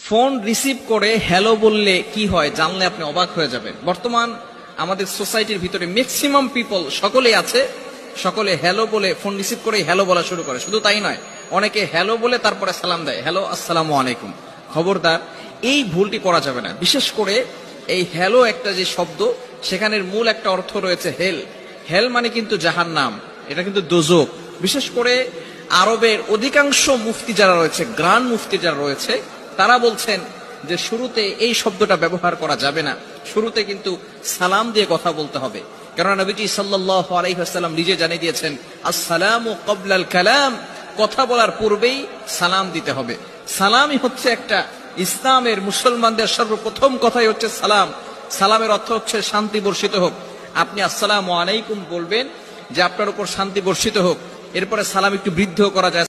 Phone receive করে hello বললে কি হয় জানলে আপনি অবাক হয়ে যাবেন। বর্তমান আমাদের সোসাইটির ভিতরে ম্যাক্সিমাম পিপল সকলেই আছে, সকলে হ্যালো বলে ফোন রিসিভ করে হ্যালো বলা শুরু করে। শুধু তাই নয়, অনেকে হ্যালো বলে তারপরে সালাম দেয়, হ্যালো আসসালামু আলাইকুম। খবরদার, এই ভুলটি করা যাবে না। বিশেষ করে এই হ্যালো একটা যে শব্দ, সেখানের মূল একটা অর্থ রয়েছে হেল। হেল মানে কিন্তু জাহান্নাম, এটা কিন্তু দোজক। বিশেষ করে আরবের অধিকাংশ মুফতি যারা রয়েছে, গ্রান্ড মুফতি যারা রয়েছে, তারা বলছেন যে শুরুতে এই শব্দটা ব্যবহার করা যাবে না, শুরুতে কিন্তু সালাম দিয়ে কথা বলতে হবে। কেননা নবীজি সাল্লাল্লাহু আলাইহি ওয়াসাল্লাম নিজে জানিয়ে দিয়েছেন, আসসালামু ক্বাবলাল কালাম, কথা বলার পূর্বেই সালাম দিতে হবে। সালামই হচ্ছে একটা ইসলামের, মুসলমানদের সর্বপ্রথম কথাই হচ্ছে সালাম। সালামের অর্থ হচ্ছে শান্তি বর্ষিত হোক। আপনি আসসালামু আলাইকুম বলবেন যে আপনার উপর শান্তি বর্ষিত হোক। এরপরে সালাম একটু বৃদ্ধ করা যায়,